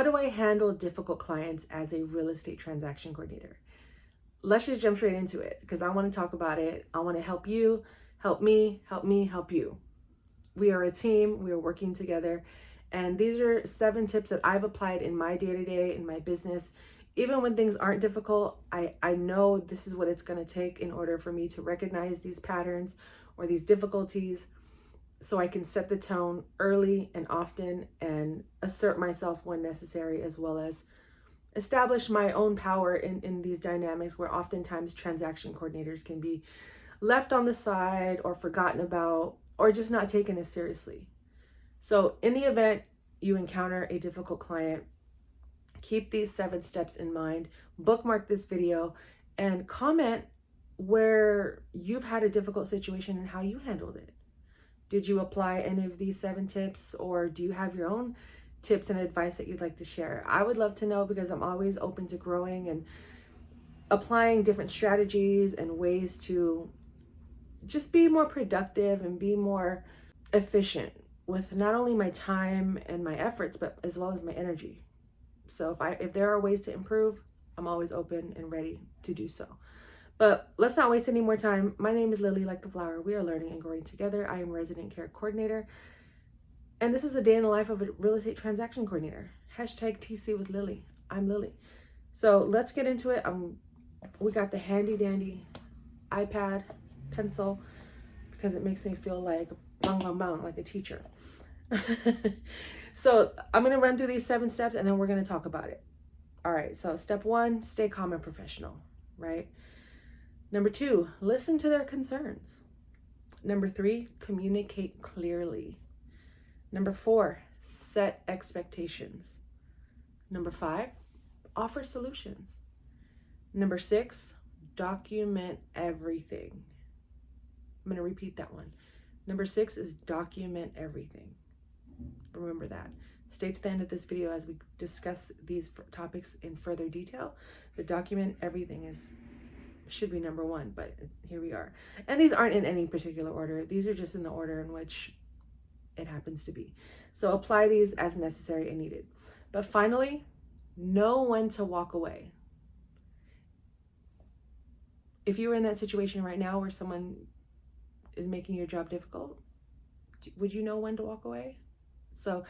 How do I handle difficult clients as a real estate transaction coordinator? Let's just jump straight into it because I want to talk about it. I want to help you, help me, help you. We are a team, we are working together. And these are 7 tips that I've applied in my day-to-day, in my business. Even when things aren't difficult, I know this is what it's going to take in order for me to recognize these patterns or these difficulties so I can set the tone early and often and assert myself when necessary, as well as establish my own power in these dynamics where oftentimes transaction coordinators can be left on the side or forgotten about or just not taken as seriously. So in the event you encounter a difficult client, keep these 7 steps in mind, bookmark this video, and comment where you've had a difficult situation and how you handled it. Did you apply any of these 7 tips, or do you have your own tips and advice that you'd like to share? I would love to know because I'm always open to growing and applying different strategies and ways to just be more productive and be more efficient with not only my time and my efforts, but as well as my energy. So if there are ways to improve, I'm always open and ready to do so. But let's not waste any more time. My name is Lily, like the flower. We are learning and growing together. I am a resident care coordinator. And this is a day in the life of a real estate transaction coordinator. Hashtag TC with Lily. I'm Lily. So let's get into it. We got the handy dandy iPad, pencil, because it makes me feel like bang, bang, bang, like a teacher. So I'm going to run through these 7 steps and then we're going to talk about it. All right. So step 1, stay calm and professional, right? Number 2, listen to their concerns. Number 3, communicate clearly. Number 4, set expectations. Number 5, offer solutions. Number 6, document everything. I'm going to repeat that one. Number 6 is document everything. Remember that. Stay to the end of this video as we discuss these topics in further detail. The document everything should be number 1, but here we are. And these aren't in any particular order. These are just in the order in which it happens to be. So apply these as necessary and needed. But finally, know when to walk away. If you were in that situation right now where someone is making your job difficult, would you know when to walk away? So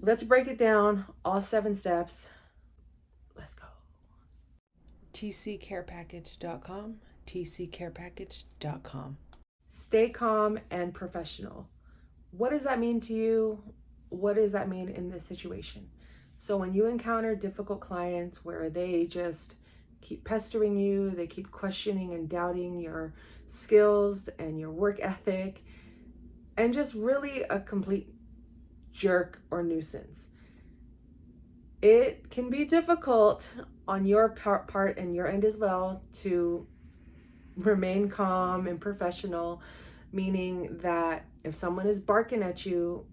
let's break it down, all 7 steps. Let's go. tccarepackage.com, tccarepackage.com. Stay calm and professional. What does that mean to you? What does that mean in this situation? So when you encounter difficult clients where they just keep pestering you, they keep questioning and doubting your skills and your work ethic, and just really a complete jerk or nuisance, it can be difficult on your part and your end as well to remain calm and professional, meaning that if someone is barking at you,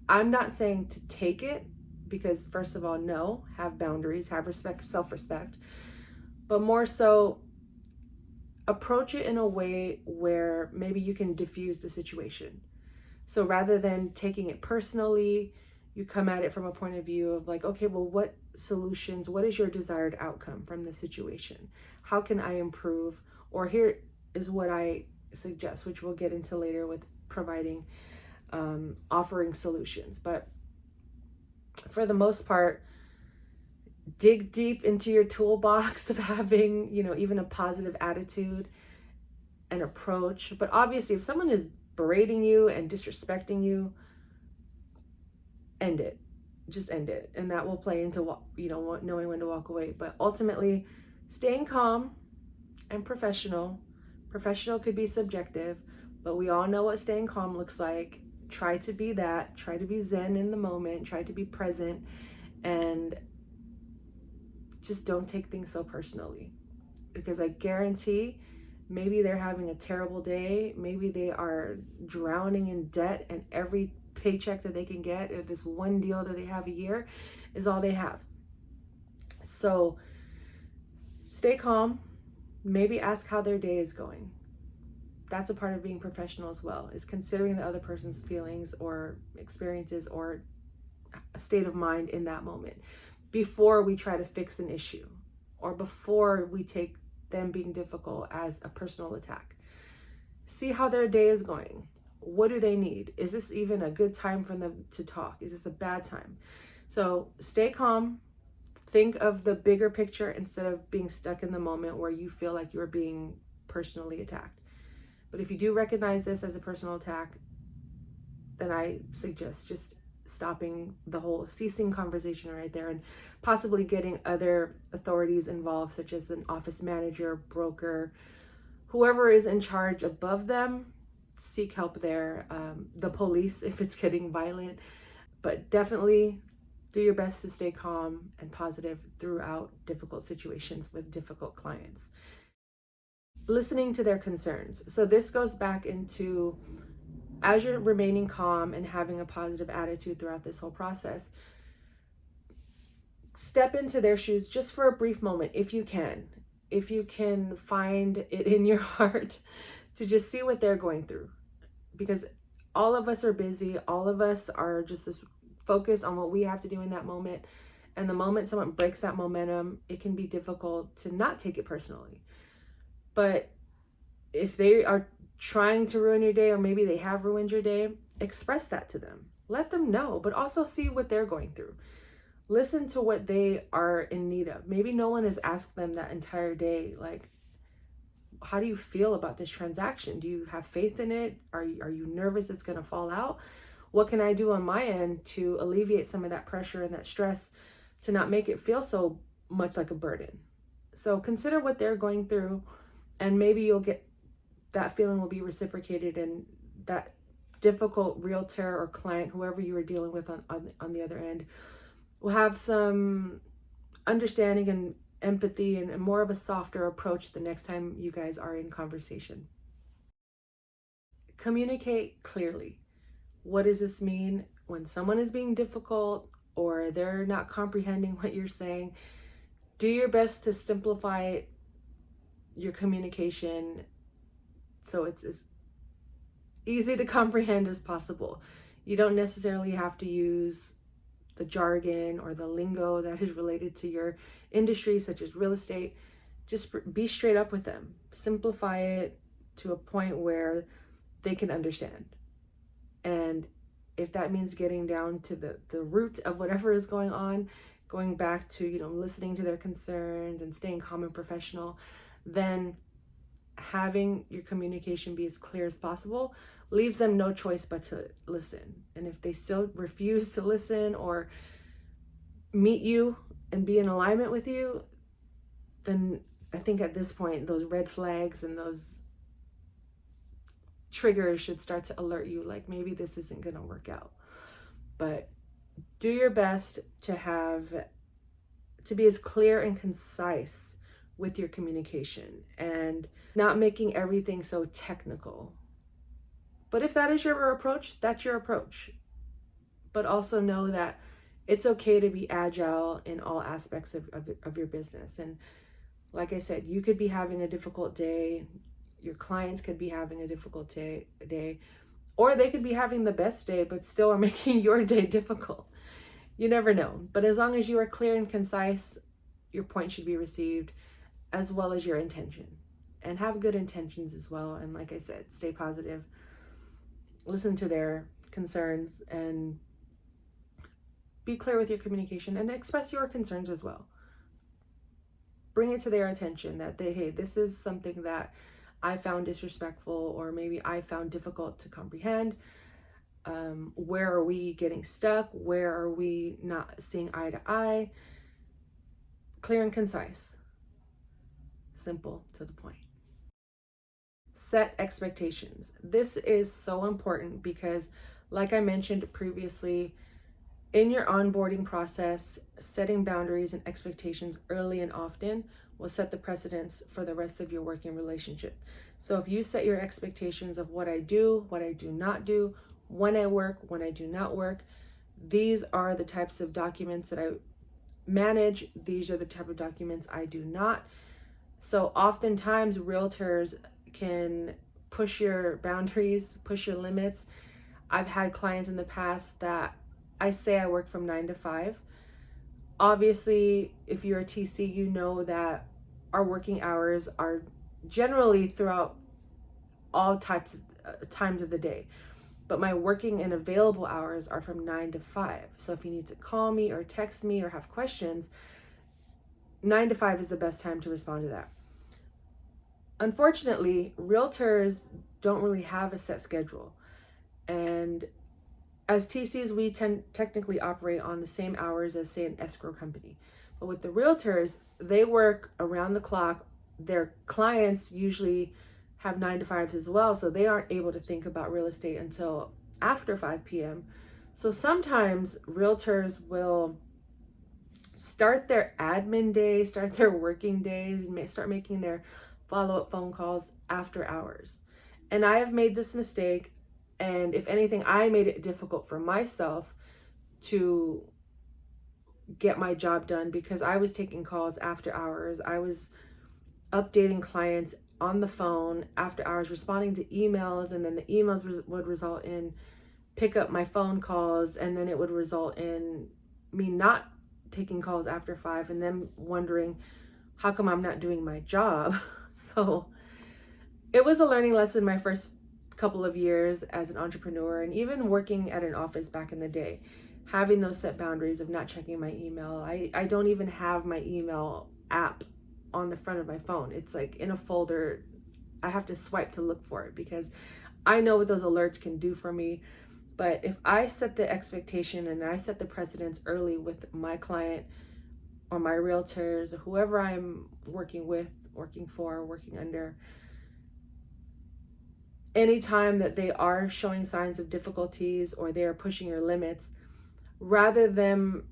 I'm not saying to take it, because first of all, no, have boundaries, have respect, self-respect, but more so approach it in a way where maybe you can diffuse the situation. So rather than taking it personally, you come at it from a point of view of like, okay, well, what solutions, what is your desired outcome from the situation? How can I improve? Or here is what I suggest, which we'll get into later with providing, offering solutions. But for the most part, dig deep into your toolbox of having, even a positive attitude and approach. But obviously, if someone is berating you and disrespecting you, end it. Just end it. And that will play into, knowing when to walk away. But ultimately, staying calm and professional. Professional could be subjective, but we all know what staying calm looks like. Try to be that. Try to be zen in the moment. Try to be present. And just don't take things so personally. Because I guarantee maybe they're having a terrible day. Maybe they are drowning in debt and every paycheck that they can get, or this one deal that they have a year, is all they have. So stay calm. Maybe ask how their day is going. That's a part of being professional as well, is considering the other person's feelings or experiences or a state of mind in that moment. before we try to fix an issue, or before we take them being difficult as a personal attack. See how their day is going. What do they need? Is this even a good time for them to talk? Is this a bad time? So stay calm. Think of the bigger picture instead of being stuck in the moment where you feel like you're being personally attacked. But if you do recognize this as a personal attack, then I suggest just stopping the whole ceasing conversation right there and possibly getting other authorities involved, such as an office manager, broker, whoever is in charge above them. Seek help there. The police if it's getting violent, but definitely do your best to stay calm and positive throughout difficult situations with difficult clients. Listening to their concerns. So this goes back into, as you're remaining calm and having a positive attitude throughout this whole process, step into their shoes just for a brief moment if you can. If you can find it in your heart to just see what they're going through. Because all of us are busy. All of us are just this focus on what we have to do in that moment. And the moment someone breaks that momentum, it can be difficult to not take it personally. But if they are trying to ruin your day, or maybe they have ruined your day, express that to them. Let them know, but also see what they're going through. Listen to what they are in need of. Maybe no one has asked them that entire day, like, how do you feel about this transaction? Do you have faith in it? Are you nervous it's going to fall out? What can I do on my end to alleviate some of that pressure and that stress to not make it feel so much like a burden? So consider what they're going through, and maybe you'll get that feeling will be reciprocated, and that difficult realtor or client, whoever you are dealing with on the other end, will have some understanding and empathy and more of a softer approach the next time you guys are in conversation. Communicate clearly. What does this mean when someone is being difficult or they're not comprehending what you're saying? Do your best to simplify your communication so it's as easy to comprehend as possible. You don't necessarily have to use the jargon or the lingo that is related to your industry, such as real estate. Just be straight up with them. Simplify it to a point where they can understand. And if that means getting down to the root of whatever is going on, going back to, listening to their concerns and staying calm and professional, then having your communication be as clear as possible leaves them no choice but to listen. And if they still refuse to listen or meet you and be in alignment with you, then I think at this point, those red flags and those triggers should start to alert you, like maybe this isn't going to work out. But do your best to be as clear and concise with your communication and not making everything so technical. But if that is your approach, that's your approach. But also know that it's okay to be agile in all aspects of your business. And like I said, you could be having a difficult day. Your clients could be having a difficult day, or they could be having the best day, but still are making your day difficult. You never know. But as long as you are clear and concise, your point should be received, as well as your intention. And have good intentions as well. And like I said, stay positive. Listen to their concerns and be clear with your communication and express your concerns as well. Bring it to their attention that hey, this is something that I found disrespectful, or maybe I found difficult to comprehend. Where are we getting stuck? Where are we not seeing eye to eye? Clear and concise. Simple, to the point. Set expectations. This is so important because, like I mentioned previously, in your onboarding process, setting boundaries and expectations early and often will set the precedence for the rest of your working relationship. So if you set your expectations of what I do not do, when I work, when I do not work, these are the types of documents that I manage. These are the type of documents I do not. So oftentimes realtors can push your boundaries, push your limits. I've had clients in the past that I say I work from 9 to 5. Obviously, if you're a TC, you know that our working hours are generally throughout all types of times of the day. But my working and available hours are from 9 to 5. So if you need to call me or text me or have questions, 9 to 5 is the best time to respond to that. Unfortunately, realtors don't really have a set schedule. And as TCs, we technically operate on the same hours as, say, an escrow company. But with the realtors, they work around the clock. Their clients usually have 9 to 5s as well, so they aren't able to think about real estate until after 5 p.m. So sometimes realtors will start their admin day, start their working days, and start making their follow-up phone calls after hours. And I have made this mistake, and if anything, I made it difficult for myself to get my job done because I was taking calls after hours. I was updating clients on the phone after hours, responding to emails, and then the emails would result in pick up my phone calls, and then it would result in me not taking calls after 5 and then wondering how come I'm not doing my job. So it was a learning lesson my first couple of years as an entrepreneur, and even working at an office back in the day, having those set boundaries of not checking my email. I don't even have my email app on the front of my phone. It's like in a folder. I have to swipe to look for it because I know what those alerts can do for me. But if I set the expectation and I set the precedence early with my client or my realtors or whoever I'm working with, working for, working under, anytime that they are showing signs of difficulties or they are pushing your limits, rather than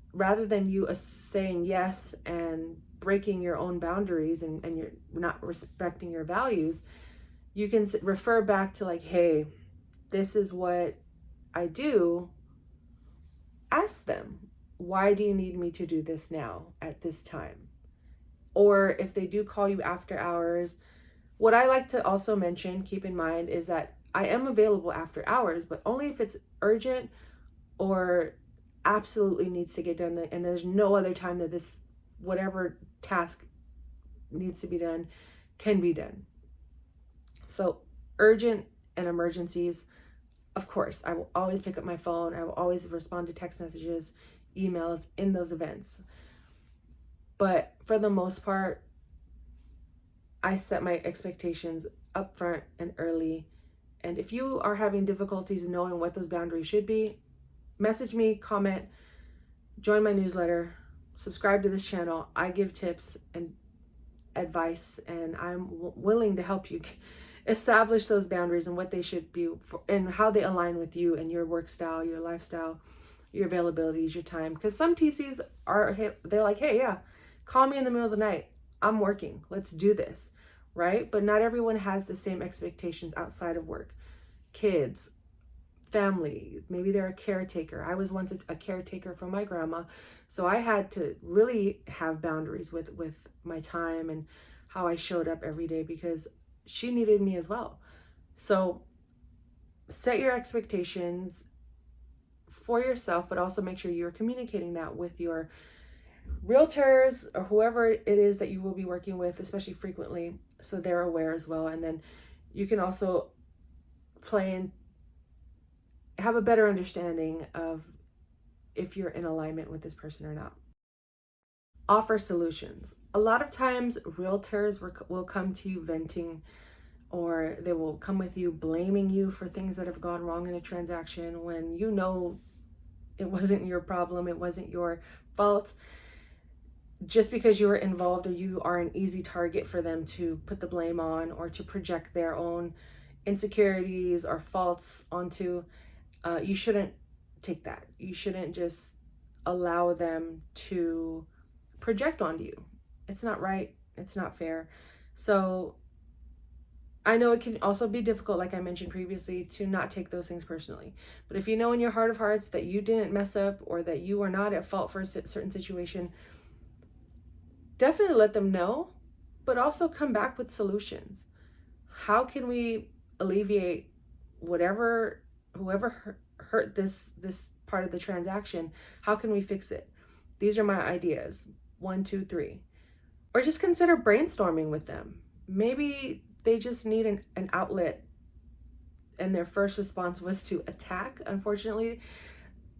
you saying yes and breaking your own boundaries and you're not respecting your values, you can refer back to like, hey, this is what I do. Ask them, why do you need me to do this now at this time? Or if they do call you after hours, what I like to also mention, keep in mind, is that I am available after hours, but only if it's urgent or absolutely needs to get done, and there's no other time that this whatever task needs to be done can be done. So urgent and emergencies, of course, I will always pick up my phone. I will always respond to text messages, emails in those events. But for the most part, I set my expectations upfront and early. And if you are having difficulties knowing what those boundaries should be, message me, comment, join my newsletter, subscribe to this channel. I give tips and advice, and I'm willing to help you establish those boundaries and what they should be and how they align with you and your work style, your lifestyle, your availabilities, your time. Because some TCs they're like, hey, yeah, call me in the middle of the night. I'm working. Let's do this, right? But not everyone has the same expectations outside of work. Kids, family, maybe they're a caretaker. I was once a caretaker for my grandma, so I had to really have boundaries with my time and how I showed up every day because she needed me as well. So set your expectations for yourself, but also make sure you're communicating that with your realtors or whoever it is that you will be working with, especially frequently, so they're aware as well. And then you can also play and have a better understanding of if you're in alignment with this person or not. Offer solutions. A lot of times realtors will come to you venting, or they will come with you blaming you for things that have gone wrong in a transaction when you know it wasn't your problem, it wasn't your fault. Just because you were involved, or you are an easy target for them to put the blame on or to project their own insecurities or faults onto, you shouldn't take that. You shouldn't just allow them to project onto you. It's not right. It's not fair. So I know it can also be difficult, like I mentioned previously, to not take those things personally. But if you know in your heart of hearts that you didn't mess up or that you are not at fault for a certain situation, definitely let them know, but also come back with solutions. How can we alleviate whoever hurt this part of the transaction? How can we fix it? These are my ideas. 1, 2, 3. Or just consider brainstorming with them. Maybe they just need an outlet and their first response was to attack. Unfortunately,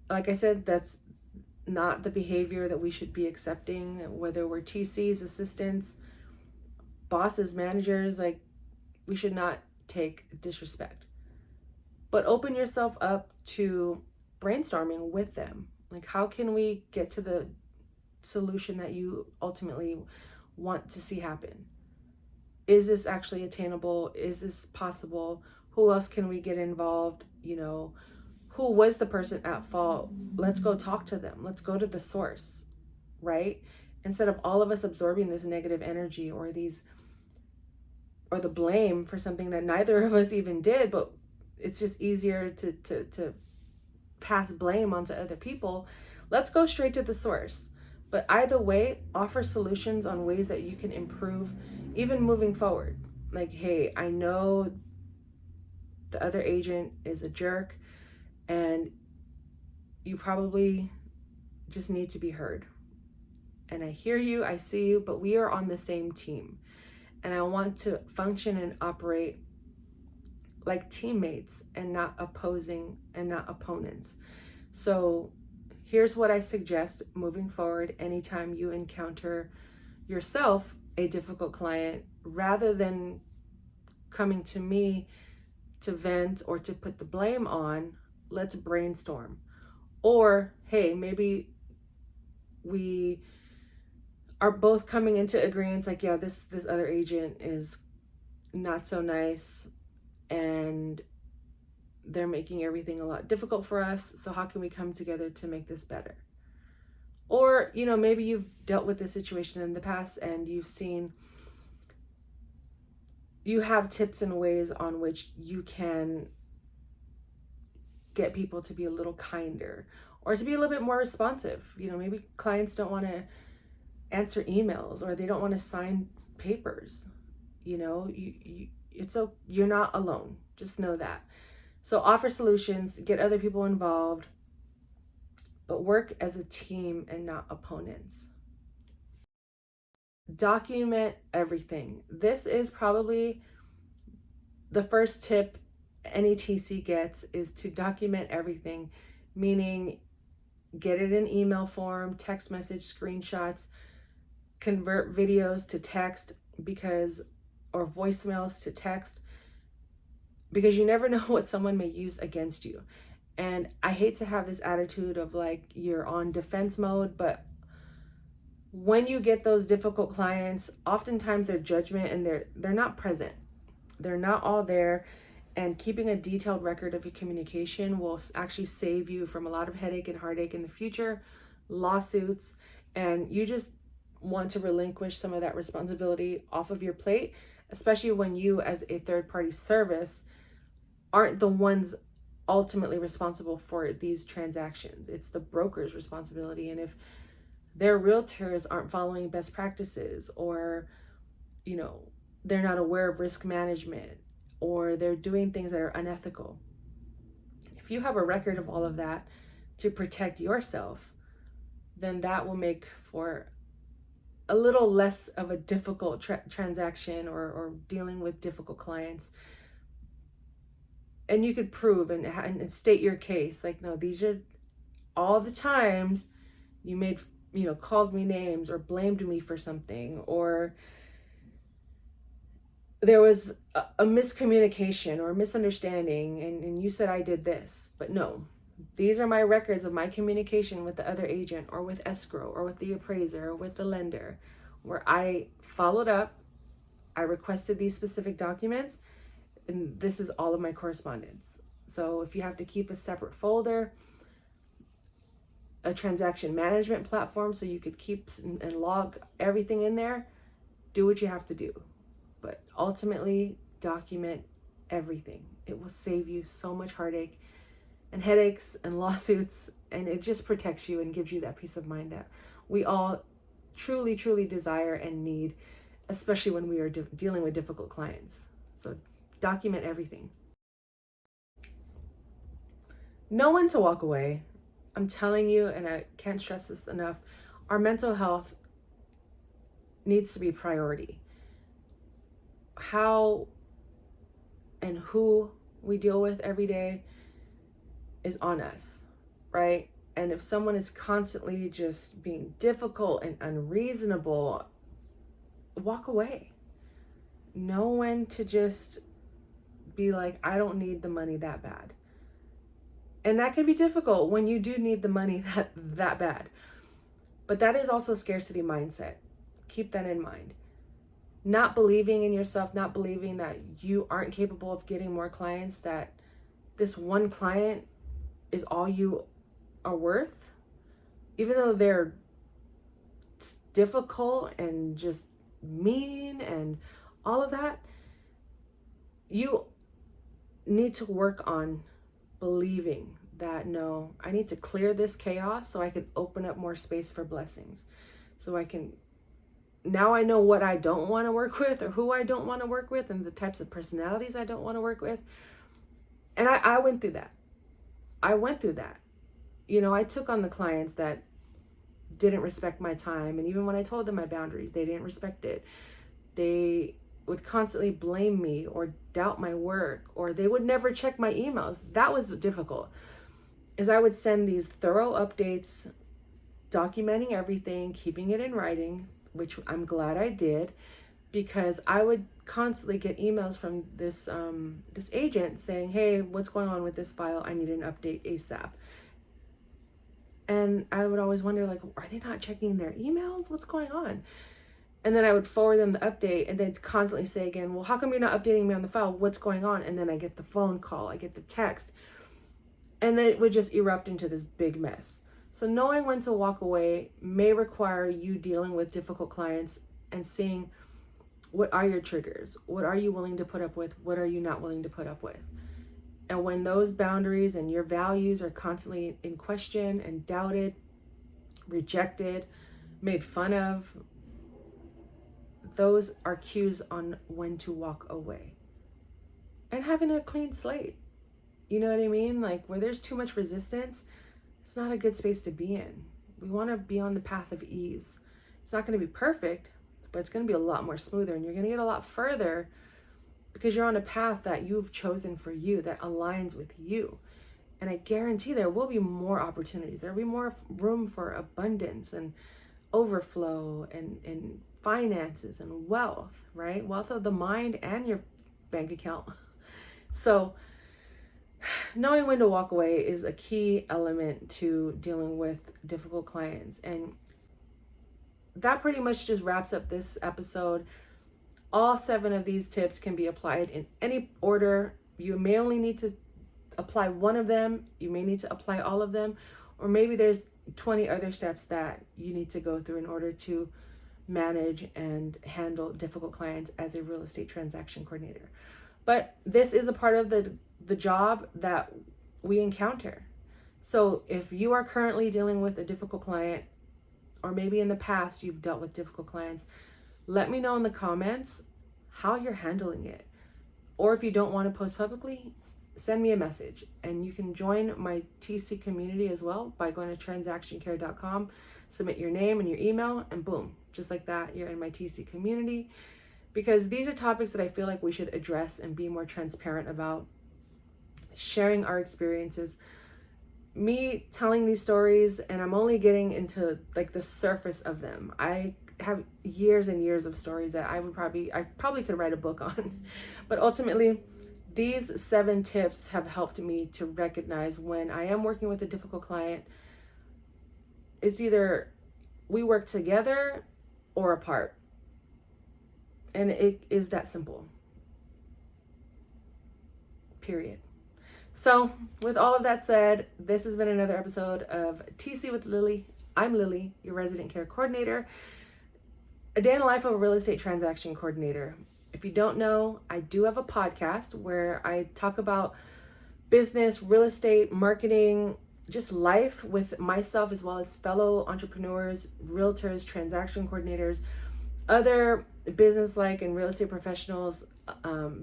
like I said, that's not the behavior that we should be accepting, whether we're TCs, assistants, bosses, managers. Like, we should not take disrespect. But open yourself up to brainstorming with them. Like, how can we get to the solution that you ultimately want to see happen? Is this actually attainable? Is this possible? Who else can we get involved? Who was the person at fault? Let's go talk to them. Let's go to the source, right? Instead of all of us absorbing this negative energy or the blame for something that neither of us even did, but it's just easier to pass blame onto other people. Let's go straight to the source. But either way, offer solutions on ways that you can improve, even moving forward. Like, hey, I know the other agent is a jerk, and you probably just need to be heard. And I hear you, I see you, but we are on the same team. And I want to function and operate like teammates and not opposing and not opponents. So here's what I suggest moving forward. Anytime you encounter yourself a difficult client, rather than coming to me to vent or to put the blame on, let's brainstorm. Or, hey, maybe we are both coming into agreements like, yeah, this other agent is not so nice and they're making everything a lot difficult for us. So how can we come together to make this better? Or, maybe you've dealt with this situation in the past and you have tips and ways on which you can get people to be a little kinder or to be a little bit more responsive. Maybe clients don't want to answer emails or they don't want to sign papers. You're not alone. Just know that. So offer solutions, get other people involved, but work as a team and not opponents. Document everything. This is probably the first tip any TC gets, is to document everything, meaning get it in email form, text message, screenshots, convert videos to text or voicemails to text, because you never know what someone may use against you. And I hate to have this attitude of like you're on defense mode, but when you get those difficult clients, oftentimes their judgment and they're not present. They're not all there. And keeping a detailed record of your communication will actually save you from a lot of headache and heartache in the future, lawsuits, and you just want to relinquish some of that responsibility off of your plate, especially when you as a third-party service aren't the ones ultimately responsible for these transactions. It's the broker's responsibility. And if their realtors aren't following best practices, or they're not aware of risk management, or they're doing things that are unethical, if you have a record of all of that to protect yourself, then that will make for a little less of a difficult transaction or dealing with difficult clients. And you could prove and state your case. Like, no, these are all the times you made, called me names or blamed me for something, or there was a miscommunication or misunderstanding and you said I did this. But no, these are my records of my communication with the other agent or with escrow or with the appraiser or with the lender, where I followed up, I requested these specific documents, and this is all of my correspondence. So if you have to keep a separate folder, a transaction management platform so you could keep and log everything in there, do what you have to do. But ultimately, document everything. It will save you so much heartache and headaches and lawsuits, and it just protects you and gives you that peace of mind that we all truly, truly desire and need, especially when we are dealing with difficult clients. So document everything. Know when to walk away. I'm telling you, and I can't stress this enough, our mental health needs to be priority. How and who we deal with every day is on us, right? And if someone is constantly just being difficult and unreasonable, walk away. Know when to just be like, I don't need the money that bad. And that can be difficult when you do need the money that bad. But that is also scarcity mindset. Keep that in mind. Not believing in yourself, not believing that you aren't capable of getting more clients, that this one client is all you are worth, even though they're difficult and just mean and all of that. You need to work on believing that, no, I need to clear this chaos so I can open up more space for blessings. So now I know what I don't want to work with, or who I don't want to work with, and the types of personalities I don't want to work with. And I went through that. I took on the clients that didn't respect my time. And even when I told them my boundaries, they didn't respect it. They would constantly blame me or doubt my work, or they would never check my emails. That was difficult, is I would send these thorough updates, documenting everything, keeping it in writing, which I'm glad I did, because I would constantly get emails from this agent saying, hey, what's going on with this file? I need an update ASAP. And I would always wonder, like, are they not checking their emails? What's going on? And then I would forward them the update, and they'd constantly say again, well, how come you're not updating me on the file? What's going on? And then I get the phone call, I get the text, and then it would just erupt into this big mess. So knowing when to walk away may require you dealing with difficult clients and seeing, what are your triggers? What are you willing to put up with? What are you not willing to put up with? And when those boundaries and your values are constantly in question and doubted, rejected, made fun of, those are cues on when to walk away. And having a clean slate. You know what I mean? Like, where there's too much resistance, it's not a good space to be in. We want to be on the path of ease. It's not going to be perfect, but it's going to be a lot more smoother, and you're going to get a lot further because you're on a path that you've chosen for you, that aligns with you. And I guarantee there will be more opportunities. There will be more room for abundance and overflow and finances and wealth, right? Wealth of the mind and your bank account. So knowing when to walk away is a key element to dealing with difficult clients. And that pretty much just wraps up this episode. All 7 of these tips can be applied in any order. You may only need to apply one of them. You may need to apply all of them, or maybe there's 20 other steps that you need to go through in order to manage and handle difficult clients as a real estate transaction coordinator. But this is a part of the job that we encounter. So if you are currently dealing with a difficult client, or maybe in the past you've dealt with difficult clients, let me know in the comments how you're handling it. Or if you don't want to post publicly, send me a message, and you can join my TC community as well by going to transactioncare.com, submit your name and your email, and boom, just like that, you're in my TC community. Because these are topics that I feel like we should address and be more transparent about, sharing our experiences. Me telling these stories, and I'm only getting into like the surface of them. I have years and years of stories that I probably could write a book on. But ultimately, these 7 tips have helped me to recognize when I am working with a difficult client, it's either we work together or apart. And it is that simple. Period. So with all of that said, this has been another episode of TC with Lily. I'm Lily, your resident care coordinator, a day in the life of a real estate transaction coordinator. If you don't know, I do have a podcast where I talk about business, real estate, marketing, just life with myself, as well as fellow entrepreneurs, realtors, transaction coordinators, other business-like and real estate professionals,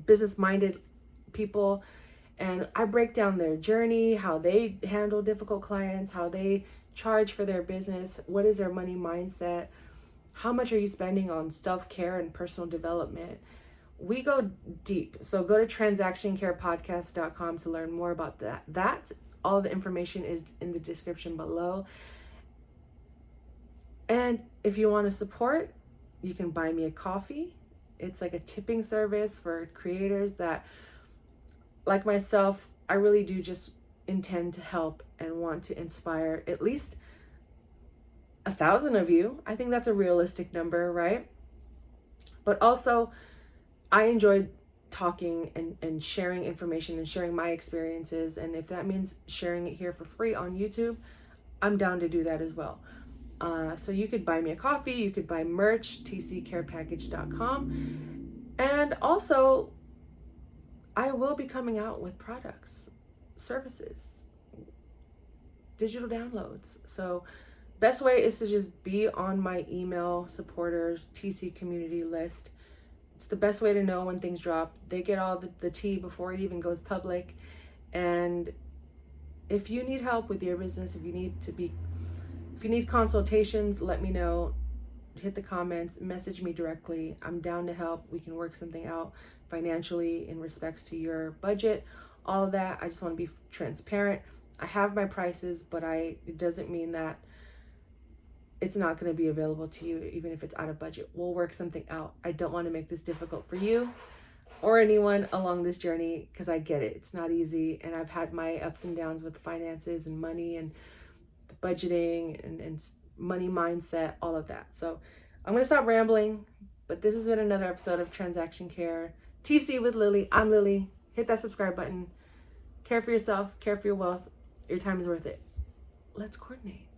business-minded people. And I break down their journey, how they handle difficult clients, how they charge for their business? What is their money mindset? How much are you spending on self-care and personal development? We go deep. So go to transactioncarepodcast.com to learn more about that. All the information is in the description below. And if you want to support, you can buy me a coffee. It's like a tipping service for creators that, like myself, I really do just intend to help and want to inspire at least 1,000 of you. I think that's a realistic number, right? But also, I enjoy talking and sharing information and sharing my experiences. And if that means sharing it here for free on YouTube, I'm down to do that as well. So you could buy me a coffee, you could buy merch, tccarepackage.com. And also, I will be coming out with products, services, digital downloads. So best way is to just be on my email supporters, TC community list. It's the best way to know when things drop. They get all the tea before it even goes public. And if you need help with your business, if you need consultations, let me know. Hit the comments, message me directly. I'm down to help. We can work something out financially in respects to your budget, all of that. I just want to be transparent. I have my prices, but it doesn't mean that it's not going to be available to you, even if it's out of budget. We'll work something out. I don't want to make this difficult for you or anyone along this journey, because I get it. It's not easy. And I've had my ups and downs with finances and money and budgeting and money mindset, all of that. So I'm going to stop rambling, but this has been another episode of Transaction Care. TC with Lily. I'm Lily. Hit that subscribe button. Care for yourself, care for your wealth. Your time is worth it. Let's coordinate.